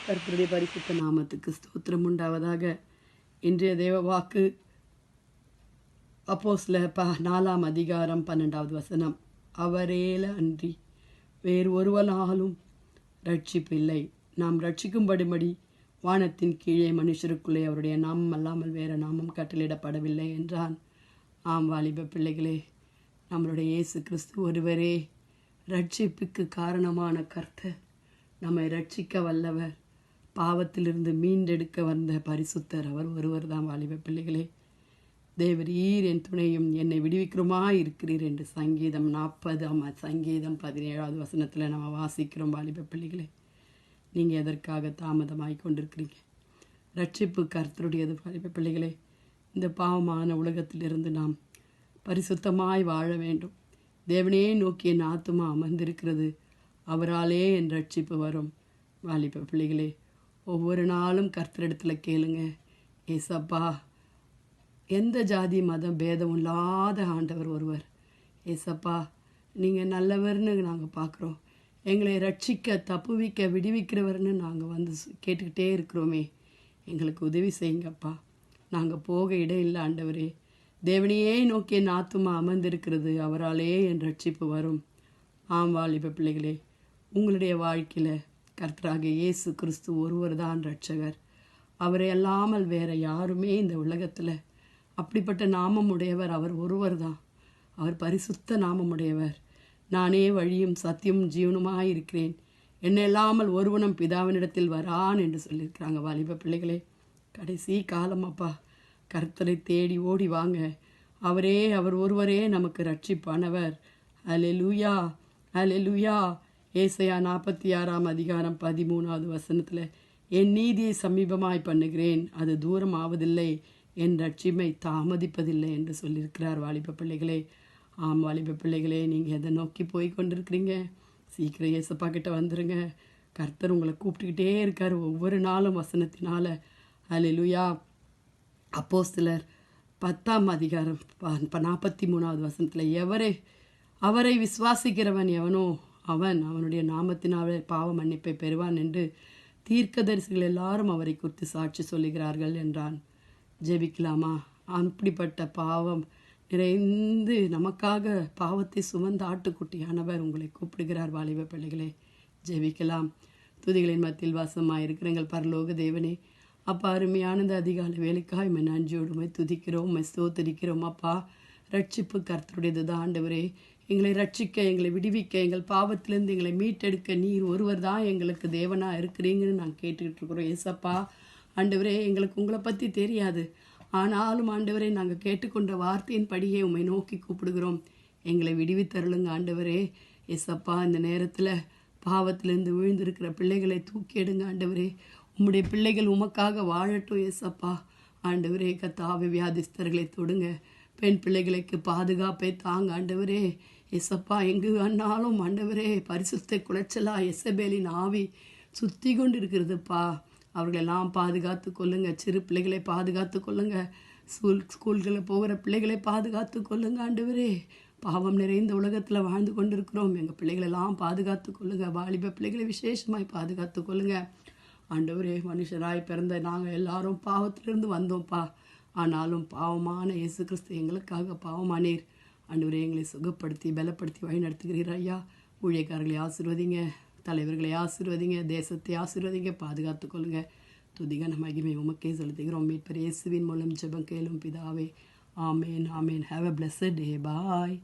கர்த்தருடைய பரிசுத்த நாமத்துக்கு ஸ்தோத்திரம் உண்டாவதாக. இன்றைய தேவ வாக்கு அப்போஸ்தலர் 4ஆம் அதிகாரம் 12வது வசனம். அவரேல அன்றி வேறு ஒருவனாலும் ரட்சிப்பில்லை. நாம் ரட்சிக்கும்படிபடி வானத்தின் கீழே மனுஷருக்குள்ளே அவருடைய நாமம் அல்லாமல் வேறு நாமம் கட்டளையிடப்படவில்லை என்றான். ஆம் வாலிப பிள்ளைகளே, நம்மளுடைய இயேசு கிறிஸ்து ஒருவரே ரட்சிப்புக்கு காரணமான கர்த்தர். நம்மை ரட்சிக்க வல்லவர், பாவத்திலிருந்து மீண்டெடுக்க வந்த பரிசுத்தர் அவர் ஒருவர் தான். வாலிப பிள்ளைகளே, தேவரீர் என் துணையும் என்னை விடுவிக்கிறோமா இருக்கிறீர் என்று சங்கீதம் 17வது வசனத்தில் நம்ம வாசிக்கிறோம். வாலிப பிள்ளைகளே, நீங்கள் எதற்காக தாமதமாகி கொண்டிருக்கிறீங்க? ரட்சிப்பு கர்த்தருடையது. வாலிப பிள்ளைகளே, இந்த பாவமான உலகத்திலிருந்து நாம் பரிசுத்தமாய் வாழ வேண்டும். தேவனே நோக்கி என் ஆத்துமா அமர்ந்திருக்கிறது, அவராலே என் ரட்சிப்பு வரும். வாலிப பிள்ளைகளே, ஒவ்வொரு நாளும் கர்த்தரிடத்தில் கேளுங்க, ஏசப்பா, எந்த ஜாதி மதம் பேதம் இல்லாத ஆண்டவர் ஒருவர். ஏசப்பா, நீங்கள் நல்லவர்னு நாங்கள் பார்க்குறோம். எங்களை ரட்சிக்க, தப்புவிக்க, விடுவிக்கிறவர்னு நாங்கள் வந்து கேட்டுக்கிட்டே இருக்கிறோமே. எங்களுக்கு உதவி செய்யுங்கப்பா. நாங்கள் போக இடம் இல்லை ஆண்டவரே. தேவனையே நோக்கி என் ஆத்துமா அமர்ந்திருக்கிறது, அவராலே என் ரட்சிப்பு வரும். ஆம் வாலிப பிள்ளைகளே, உங்களுடைய வாழ்க்கையில் கர்த்தராக இயேசு கிறிஸ்து ஒருவர் தான் ரட்சகர். அவரை அல்லாமல் வேற யாருமே இந்த உலகத்தில் அப்படிப்பட்ட நாமம் உடையவர் அவர் ஒருவர் தான். அவர் பரிசுத்த நாமமுடையவர். நானே வழியும் சத்தியமும் ஜீவனுமாய் இருக்கிறேன், என்னை இல்லாமல் ஒருவனும் பிதாவினிடத்தில் வரான் என்று சொல்லியிருக்கிறாங்க. வாலிப பிள்ளைகளே, கடைசி காலம் அப்பா, கர்த்தரை தேடி ஓடி வாங்க. அவர் ஒருவரே நமக்கு ரட்சிப்பானவர். அல்லேலூயா, அல்லேலூயா. ஏசாயா 46ஆம் அதிகாரம் 13வது வசனத்தில், என் நீதியை சமீபமாய் பண்ணுகிறேன், அது தூரம் ஆவதில்லை, என் ரட்சிப்பை தாமதிப்பதில்லை என்று சொல்லியிருக்கிறார். வாலிப பிள்ளைகளே, ஆம் வாலிப பிள்ளைகளே, நீங்கள் எதை நோக்கி போய் கொண்டிருக்கிறீங்க? சீக்கிரம் ஏசப்பா கிட்ட வந்துடுங்க. கர்த்தர் உங்களை கூப்பிட்டுக்கிட்டே இருக்கார் ஒவ்வொரு நாளும் வசனத்தினால. அல்லேலூயா. அப்போஸ்தலர் 10ஆம் அதிகாரம் 43வது வசனத்தில், அவரை விசுவாசிக்கிறவன் எவனோ அவனுடைய நாமத்தினாலே பாவ மன்னிப்பை பெறுவான் என்று தீர்க்கதரிசிகள் எல்லாரும் அவரை குறித்து சாட்சி சொல்லுகிறார்கள் என்றான். ஜெபிக்கலாமா? அப்படிப்பட்ட பாவம் நிறைந்து நமக்காக பாவத்தை சுமந்த ஆட்டுக்குட்டியானவர் உங்களை கூப்பிடுகிறார். வாலிப பிள்ளைகளே, ஜெபிக்கலாம். துதிகளின் மத்தியில் வாசமாயிருக்கிற எங்கள் பரலோக தேவனே, அப்பா, அருமையான இந்த அதிகாலை வேலைக்காக உம்மை நன்றியோடுமை துதிக்கிறோம், உம்மை ஸ்தோத்திரிக்கிறோம். அப்பா, ரட்சிப்பு கர்த்தருடையது தான் ஆண்டவரே. எங்களை ரட்சிக்க, எங்களை விடுவிக்க, எங்கள் பாவத்திலிருந்து எங்களை மீட்டெடுக்க நீர் ஒருவர் தான் எங்களுக்கு தேவனாக இருக்கிறீங்கன்னு நாங்கள் கேட்டுக்கிட்டு இருக்கிறோம். ஏசப்பா ஆண்டவரே, எங்களுக்கு உங்களை பற்றி தெரியாது, ஆனாலும் ஆண்டவரே, நாங்கள் கேட்டுக்கொண்ட வார்த்தையின் படியே உம்மை நோக்கி கூப்பிடுகிறோம். எங்களை விடுவித்தருளுங்க ஆண்டவரே. ஏசப்பா, இந்த நேரத்தில் பாவத்திலிருந்து விழுந்திருக்கிற பிள்ளைகளை தூக்கி எடுங்க ஆண்டவரே. உம்முடைய பிள்ளைகள் உமக்காக வாழட்டும் ஏசப்பா. ஆண்டவரே, கர்த்தாவே, வியாதிஸ்தர்களை தொடுங்க. பெண் பிள்ளைகளுக்கு பாதுகாப்பை தாங்க ஆண்டவரே. எசப்பா, எங்கு ஆனாலும் ஆண்டவரே, பரிசுத்த குலைச்சலா எசபேலின் ஆவி சுற்றி கொண்டு இருக்கிறதுப்பா. அவர்களெல்லாம் பாதுகாத்து கொள்ளுங்க. சிறு பிள்ளைகளை பாதுகாத்து கொள்ளுங்க. ஸ்கூல்களில் போகிற பிள்ளைகளை பாதுகாத்து கொள்ளுங்க ஆண்டவரே. பாவம் நிறைந்த உலகத்தில் வாழ்ந்து கொண்டிருக்கிறோம். எங்கள் பிள்ளைகளெல்லாம் பாதுகாத்து கொள்ளுங்க. வாலிப பிள்ளைகளை விசேஷமாய் பாதுகாத்து கொள்ளுங்க ஆண்டவரே. மனுஷராய் பிறந்த நாங்கள் எல்லாரும் பாவத்திலிருந்து வந்தோம்ப்பா. ஆனாலும் பாவமான இயேசு கிறிஸ்து எங்களுக்காக பாவமானீர் ஆண்டவரே. எங்களை சுகப்படுத்தி பலப்படுத்தி வழி நடத்துகிறீர் ஐயா. ஊழியக்காரர்களை ஆசீர்வதிங்க, தலைவர்களை ஆசீர்வதிங்க, தேசத்தை ஆசீர்வதிங்க, பாதுகாத்து கொள்ளுங்க. துதிகன மகிமை உமக்கே செலுத்துகிறோம். மீட்பர் இயேசுவின் மூலம் ஜெபம் கேளும் பிதாவே. ஆமேன், ஆமேன். Have a blessed day. Bye.